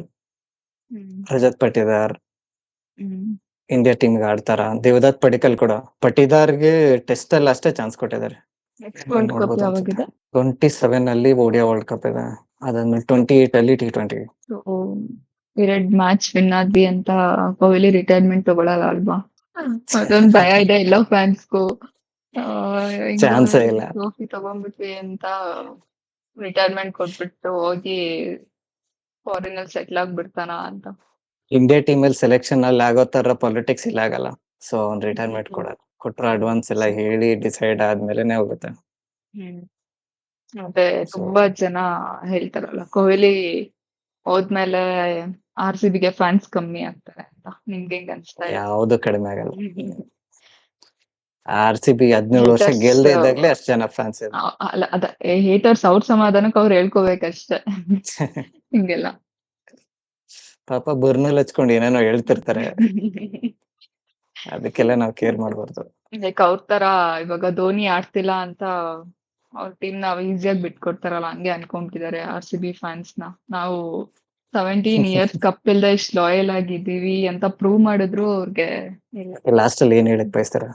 ರಜತ್ ಪಟಿದಾರ್ ಇಂಡಿಯಾ ಟೀಮ್ಗೆ ಆಡ್ತಾರ. ದೇವದತ್ ಪಡಿಕಲ್ ಕೂಡ. ಪಟಿದಾರ್ಗೆ ಟೆಸ್ಟ್ ಅಲ್ಲಿ ಅಷ್ಟೇ ಚಾನ್ಸ್ ಕೊಟ್ಟಿದ್ದಾರೆ. ನೆಕ್ಸ್ಟ್ ವರ್ಲ್ಡ್ ಕಪ್ ನೋಡ್ಬೋದು ಅನ್ಸುತ್ತೆ. ಯಾವಾಗಿದೆ? 27 ಅಲ್ಲಿ ODI ವರ್ಲ್ಡ್ ಕಪ್ ಇದೆ. ಅದಾದ್ಮೇಲೆ 28 ಅಲ್ಲಿ T20. ಎರಡ್ ಮ್ಯಾಚ್ ವಿನ್ ಆದ್ವಿ ಅಂತ ಕೊಹ್ಲಿ ರಿಟೈರ್ಮೆಂಟ್ ತಗೊಳಲ್ಲ ಅಲ್ವಾ? ಅದೊಂದ್ ಭಯ ಇದೆ ಎಲ್ಲ ಫ್ಯಾನ್ಸ್ಗೂ. ಚಾನ್ಸೇ ಇಲ್ಲ. ಟ್ರೋಫಿ ತಗೊಂಡ್ಬಿಟ್ವಿ ಅಂತ ರಿಟೈರ್ಮೆಂಟ್ ಕೊಟ್ಬಿಟ್ಟು ಹೋಗಿ ಫಾರಿನ್ ಅಲ್ಲಿ ಸೆಟ್ಲ್ ಆಗ್ಬಿಡ್ತಾನ ಅಂತ. ಇಂಡಿಯಾ ಟೀಮ್ ಅಲ್ಲಿ ಸೆಲೆಕ್ಷನ್ ಅಲ್ಲಿ ಆಗೋ ತರ ಪಾಲಿಟಿಕ್ಸ್ ಇಲ್ಲ ಆಗಲ್ಲ. ಸೊ ಅವ್ನ್ ರಿಟೈರ್ಮೆಂಟ್ ಕೊಟ್ರ ಅಡ್ವಾನ್ಸ್ ಎಲ್ಲ ಹೇಳಿ ಡಿಸೈಡ್ ಆದ್ಮೇಲೆನೆ ಹೋಗುತ್ತೆ. ಮತ್ತೆ ತುಂಬಾ ಜನ ಹೇಳ್ತಾರಲ್ಲ ಕೊಹ್ಲಿ ಹೋದ್ಮೇಲೆ RCBಗೆ ಫ್ಯಾನ್ಸ್ ಕಮ್ಮಿ ಆಗ್ತಾರೆ ಅಂತ. ನಿಮ್ಗೆ ಹೆಂಗ್ ಅನ್ಸ್ತಾ ಇದೆ? ಯಾವ್ದು ಕಡಿಮೆ ಆಗಲ್ಲ. RCB 17 ವರ್ಷ Haters, ಗೆಲ್ದೇ ಇದ್ದಾಗ್ಲೇ ಅಷ್ಟ್ ಜನ ಫ್ಯಾನ್ಸ್ ಇದೆ. ಅಲ್ಲ ಅದ ಹೇಟರ್ಸ್ ಅವ್ರ ಸಮಾಧಾನಕ್ಕೆ ಅವ್ರು ಹೇಳ್ಕೋಬೇಕಷ್ಟೇ. ಹಿಂಗೆಲ್ಲ ಪಾಪ ಬರ್ನಲ್ಲಿ ಹಚ್ಕೊಂಡು ಏನೇನೋ ಹೇಳ್ತಿರ್ತಾರೆ. ಅದಕ್ಕೆಲ್ಲ ನಾವ್ ಕೇರ್ ಮಾಡ್ಬಾರ್ದು. ಲೈಕ್ ಅವ್ರ ತರ ಇವಾಗ ಧೋನಿ ಆಡ್ತಿಲ್ಲ ಅಂತ ಅವ್ರ ಟೀಮ್ ನಾವ್ ಈಸಿಯಾಗಿ ಬಿಟ್ಕೊಡ್ತಾರಲ್ಲ ಹಂಗೆ ಅನ್ಕೊಂಬಿಟ್ಟಿದ್ದಾರೆ RCB ಫ್ಯಾನ್ಸ್ ನ. ನಾವು 17 ಇಯರ್ಸ್ ಕಪ್ ಇಲ್ದೆ ಇಷ್ಟು ಲಾಯಲ್ ಆಗಿದ್ದೀವಿ ಅಂತ ಪ್ರೂವ್ ಮಾಡಿದ್ರು ಅವ್ರಿಗೆ ಲಾಸ್ಟ್ ಅಲ್ಲಿ ಏನ್ ಹೇಳಕ್ ಬಯಸ್ತಾರ?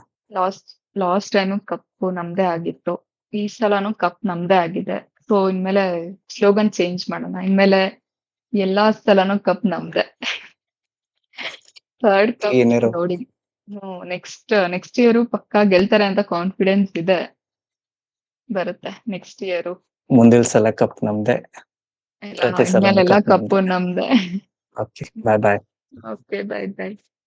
ಲಾಸ್ಟ್ ಟೈಮ್ ಕಪ್ ನಮ್ದೇ ಆಗಿತ್ತು. ಈ ಸಲನು ಕಪ್ ನಮ್ದೇ ಆಗಿದೆ. ಸೊ ಇನ್ಮೇಲೆ ಸ್ಲೋಗನ್ ಚೇಂಜ್ ಮಾಡೋಣ. ಇನ್ಮೇಲೆ ಎಲ್ಲಾ ಸಲನು ಕಪ್ ನಮ್ದೇ. ಥರ್ಡ್ ಕಪ್ ಏನೇರು ನೋಡಿ. ನೆಕ್ಸ್ಟ್ ಇಯರ್ ಪಕ್ಕಾ ಗೆಲ್ತಾರೆ ಅಂತ ಕಾನ್ಫಿಡೆನ್ಸ್ ಇದೆ. ಬರುತ್ತೆ ನೆಕ್ಸ್ಟ್ ಇಯರ್. ಮುಂದಿನ ಸಲ ಕಪ್ ನಮ್ದೆ. ಪ್ರತಿ ಸಲ ಇನ್ಮೇಲೆಲ್ಲ ಕಪ್ ಕಪ್ಪು ನಮ್ದೇ. Okay, bye bye. Okay, bye by.